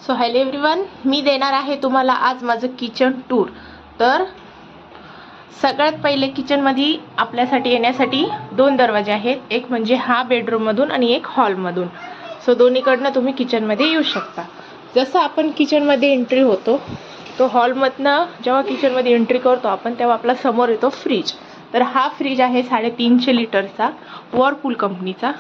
So hello everyone, मी देणार आहे तुम्हाला आज माझं किचन टूर. तर सगळ्यात पहिले किचनमध्ये आपल्यासाठी येण्यासाठी दोन दरवाजे आहेत, एक म्हणजे हा बेडरूममधून आणि एक हॉलमधून. सो दोन्हीकडनं तुम्ही किचनमध्ये येऊ शकता. जसं आपण किचनमध्ये एंट्री होतो तो हॉलमधनं जेव्हा किचनमध्ये एंट्री करतो आपण तेव्हा आपला समोर येतो फ्रीज. तर हा फ्रीज आहे 350 लिटरचा व्हर्लपूल कंपनीचा.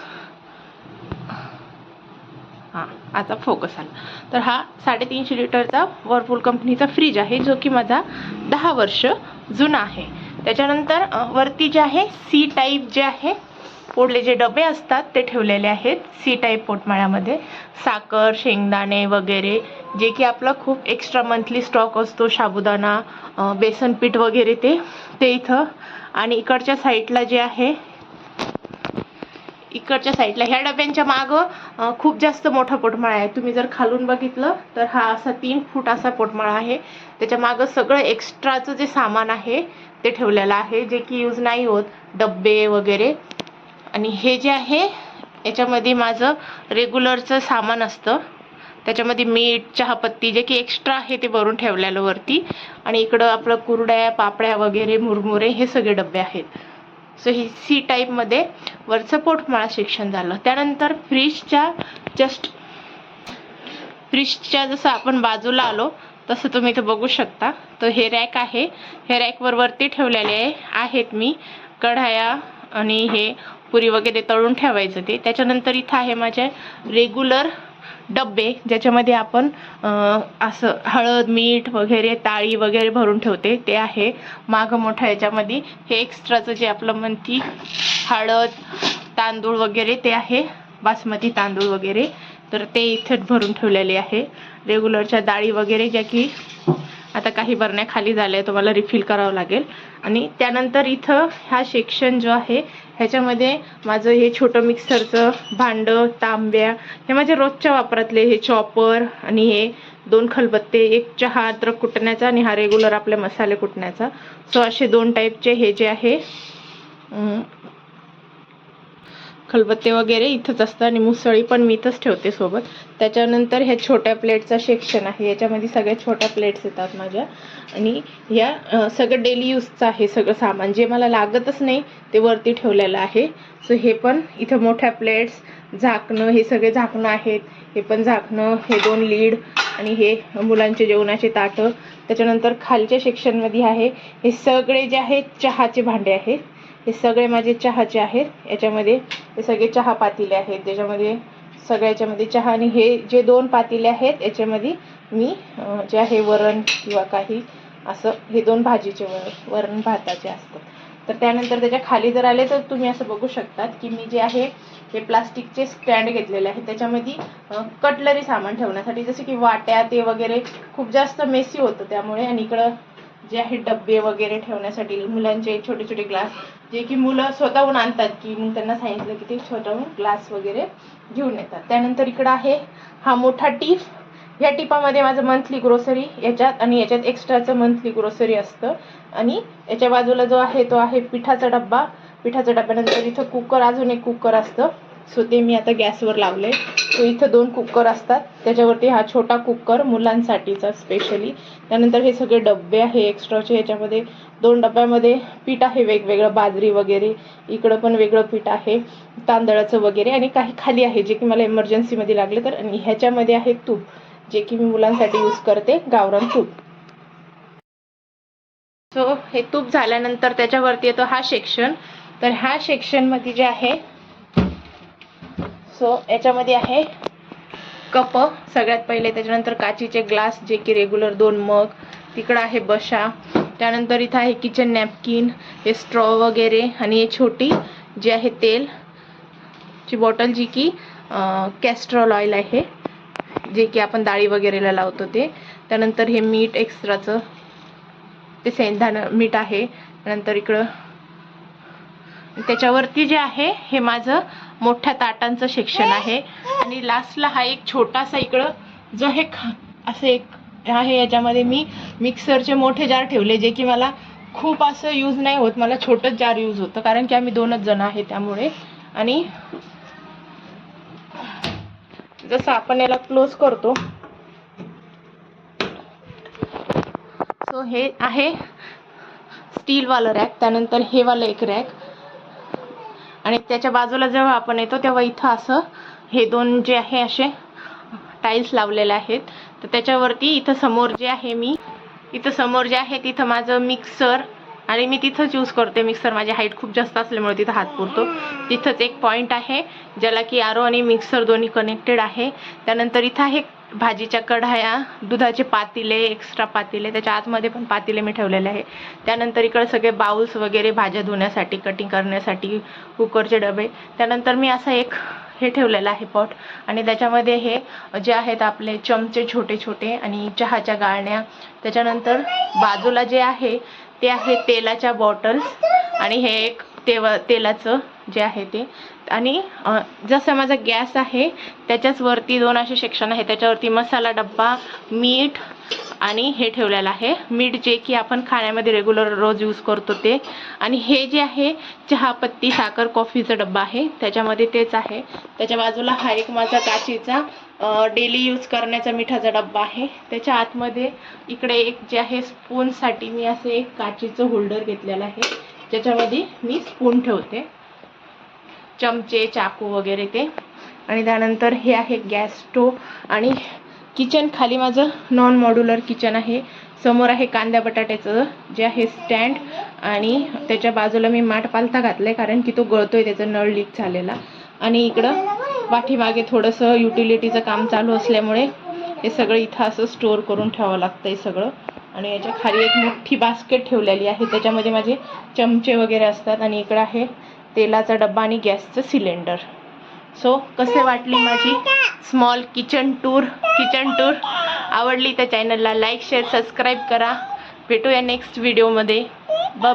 हां, आता फोकस आला. तर हा 350 लिटरचा व्हर्लपूल कंपनीचा फ्रीज आहे, जो की माझा 10 वर्ष जुना आहे. त्याच्यानंतर वरती जे आहे सी टाईप जे आहे पोडले जे डबे असतात ते ठेवलेले आहेत. सी टाईप पोटमाळ्यामध्ये साखर, शेंगदाणे वगैरे, जे की आपला खूप एक्स्ट्रा मंथली स्टॉक असतो, साबुदाणा, बेसन पीठ वगैरे ते इथं. आणि इकडच्या साईडला जे आहे, इकडच्या साईडला ह्या डब्यांच्या मागं खूप जास्त मोठा पोटमाळा आहे. तुम्ही जर खालून बघितलं तर हा असा 3 फूट असा पोटमाळा आहे. त्याच्या मागं सगळं एक्स्ट्राचं जे सामान आहे ते ठेवलेलं आहे, जे की यूज नाही होत, डब्बे वगैरे. आणि हे जे आहे याच्यामध्ये माझं रेग्युलरचं सामान असतं. त्याच्यामध्ये मीठ, चहापत्ती जे की एक्स्ट्रा आहे ते भरून ठेवलेलं वरती. आणि इकडं आपलं कुरड्या, पापड्या वगैरे, मुरमुरे हे सगळे डबे आहेत. सो ही सी टाईपमध्ये वरचं पोटमाळा सेक्शन झालं. त्यानंतर फ्रीजच्या जसं आपण बाजूला आलो तसं तुम्ही इथं बघू शकता. तर हे रॅक आहे, हे रॅकवर वरती ठेवलेले आहेत मी कढाया आणि हे पुरी वगैरे तळून ठेवायचं ते. त्याच्यानंतर इथं आहे माझे रेग्युलर डब्बे, ज्याच्यामध्ये आपण असं हळद, मीठ वगैरे, ताळी वगैरे भरून ठेवते ते आहे. मागं मोठं याच्यामध्ये हे एक्स्ट्राचं जे आपलं मंथली हळद, तांदूळ वगैरे ते आहे, बासमती तांदूळ वगैरे, तर ते इथे भरून ठेवलेले आहे. रेग्युलरच्या डाळी वगैरे, ज्या की आता काही बरण्या खाली झाल्या, तुम्हाला रिफिल करावं लागेल. आणि त्यानंतर इथं हा सेक्शन जो आहे ह्याच्यामध्ये माझं हे छोटं मिक्सरचं भांडं, तांब्या, हे माझे रोजच्या वापरातले हे चॉपर आणि हे 2 खलबत्ते, एक चहा अद्रक कुटण्याचा आणि हा रेग्युलर आपले मसाले कुटण्याचा. सो असे 2 टाईपचे हे जे आहे खलबत्ते वगैरे इथंच असतं. आणि मुसळी पण मी इथंच ठेवते सोबत. त्याच्यानंतर ह्या छोट्या प्लेटचा सेक्शन आहे, याच्यामध्ये सगळ्या छोट्या प्लेट्स येतात माझ्या. आणि ह्या सगळं डेली यूजचं आहे, सगळं सामान जे मला लागतच नाही ते वरती ठेवलेलं आहे. सो हे पण इथं मोठ्या प्लेट्स, झाकणं, हे सगळे झाकणं आहेत. हे पण झाकणं, हे 2 लीड आणि हे मुलांचे जेवणाचे ताटं. त्याच्यानंतर खालच्या सेक्शनमध्ये आहे हे सगळे जे आहेत चहाचे भांडे आहेत. हे सगळे माझे चहाचे आहेत. याच्यामध्ये हे सगळे चहा पातेले आहेत, त्याच्यामध्ये सगळ्याच्यामध्ये चहा. आणि हे जे 2 पातेले आहेत याच्यामध्ये मी जे आहे वरण किंवा काही असं, हे 2 भाजीचे वरण भाताचे असतात. तर त्यानंतर त्याच्या खाली जर आले तर तुम्ही असं बघू शकतात की मी जे आहे हे प्लास्टिकचे स्टँड घेतलेले आहे, त्याच्यामध्ये कटलरी सामान ठेवण्यासाठी, जसे की वाट्या ते वगैरे खूप जास्त मेसी होतं त्यामुळे. आणि इकडं जे आहे डब्बे वगैरे ठेवण्यासाठी, मुलांचे छोटे छोटे ग्लास, जे की मुलं स्वतःहून आणतात, की मग त्यांना सांगितलं की ते स्वतःहून ग्लास वगैरे घेऊन येतात. त्यानंतर इकडं आहे हा मोठा टीप. ह्या टिपामध्ये माझं मंथली ग्रोसरी याच्यात, आणि याच्यात एक्स्ट्राचं मंथली ग्रोसरी असतं. आणि याच्या बाजूला जो आहे तो आहे पिठाचा डब्बा. पिठाच्या डब्यानंतर इथं कुकर, अजून एक कुकर असतं. सो ते मी आता गॅसवर लावलंय. सो इथं 2 कुकर असतात, त्याच्यावरती हा छोटा कुकर मुलांसाठीचा स्पेशली. त्यानंतर हे सगळे डब्बे आहे एक्स्ट्राचे. याच्यामध्ये 2 डब्यामध्ये पीठ आहे वेगवेगळं, बाजरी वगैरे, इकडं पण वेगळं पीठ आहे तांदळाचं वगैरे, आणि काही खाली आहे जे की मला इमर्जन्सीमध्ये लागले तर. आणि ह्याच्यामध्ये आहे तूप, जे की मी मुलांसाठी यूज करते, गावरान तूप. सो हे तूप झाल्यानंतर त्याच्यावरती येतो हा सेक्शन. तर ह्या सेक्शनमध्ये जे आहे, सो याच्यामध्ये आहे कप सगळ्यात पहिले, त्याच्यानंतर काचीचे ग्लास, जे की रेग्युलर 2 मग, तिकडं आहे बशा. त्यानंतर इथं आहे किचन नॅपकिन, हे स्ट्रॉ वगैरे, आणि हे छोटी जी आहे तेलची बॉटल, जी की कॅस्ट्रॉल ऑइल आहे, जे की आपण डाळी वगैरेला लावतो ते. त्यानंतर हे मीठ एक्स्ट्राचं, ते शेंगदाणा मीठ आहे. नंतर इकडं त्याच्यावरती जे आहे हे माझं मोठ्या ताटांचं सेक्शन आहे. आणि लास्टला हा एक छोटासा इकडं जो आहे असं एक आहे, याच्यामध्ये मी मिक्सरचे मोठे जार ठेवले, जे की मला खूप असं यूज नाही होत, मला छोटंच जार यूज होतं, कारण की आम्ही 2च जण आहे त्यामुळे. आणि जसं आपण याला क्लोज करतो सो हे आहे स्टीलवालं रॅक. त्यानंतर हे वालं एक रॅक आणि त्याच्या बाजूला जेव्हा आपण येतो तेव्हा इथं असं हे दोन जे आहे असे टाईल्स लावलेले आहेत. तर त्याच्यावरती इथं समोर जे आहे तिथं माझं मिक्सर आणि मी तिथंच यूज करते मिक्सर. माझी हाईट खूप जास्त असल्यामुळे तिथं हात पुरतो. तिथंच एक पॉईंट आहे ज्याला की आरो आणि मिक्सर दोन्ही कनेक्टेड आहे. त्यानंतर इथं आहे भाजीच्या कढाया, दुधाचे पातेले, एक्स्ट्रा पातेले, त्याच्या आतमध्ये पण पातेले मी ठेवलेले आहे. त्यानंतर इकडे सगळे बाउल्स वगैरे भाज्या धुण्यासाठी, कटिंग करण्यासाठी, कुकरचे डबे. त्यानंतर मी असं एक हे ठेवलेलं आहे पॉट आणि त्याच्यामध्ये हे जे आहेत आपले चमचे छोटे छोटे आणि चहाच्या गाळण्या. त्याच्यानंतर बाजूला जे आहे ते आहे तेलाच्या बॉटल्स आणि हे एक तेलाचं जे आहे ते. आणि जसं माझा गॅस आहे त्याच्याच वरती दोन असे सेक्शन आहे. त्याच्यावरती मसाला डब्बा, मीठ आणि हे ठेवलेलं आहे. मीठ जे की आपण खाण्यामध्ये रेग्युलर रोज यूज करतो ते. आणि हे जे आहे चहापत्ती, साखर, कॉफीचा डब्बा आहे त्याच्यामध्ये तेच आहे. त्याच्या बाजूला हा एक माझा काचेचा डेली यूज करण्याचा मिठाचा डब्बा आहे. त्याच्या आतमध्ये इकडे एक जे आहे स्पूनसाठी मी असे एक काचेचं होल्डर घेतलेलं आहे ज्याच्यामध्ये मी स्पून ठेवते, चमचे, चाकू वगैरे ते. आणि त्यानंतर हे आहे गॅस स्टोव्ह आणि किचन. खाली माझं नॉन मॉड्युलर किचन आहे. समोर आहे कांद्या बटाट्याचं जे आहे स्टँड आणि त्याच्या बाजूला मी माठ पालथा घातलाय कारण की तो गळतोय, त्याचा नळ लीक झालेला. आणि इकडं पाठीमागे थोडंसं युटिलिटीचं काम चालू असल्यामुळे हे सगळं इथं असं स्टोअर करून ठेवावं लागतंय सगळं. आणि याच्या खाली एक मोठी बास्केट ठेवलेली आहे त्याच्यामध्ये माझे चमचे वगैरे असतात. आणि इकडं आहे तेलाचा डब्बा आणि गॅसचं सिलेंडर. सो कसे वाटली माझी स्मॉल किचन टूर आवडली तर चॅनलला लाईक, शेअर, सबस्क्राईब करा. भेटूया नेक्स्ट व्हिडिओमध्ये. बाय.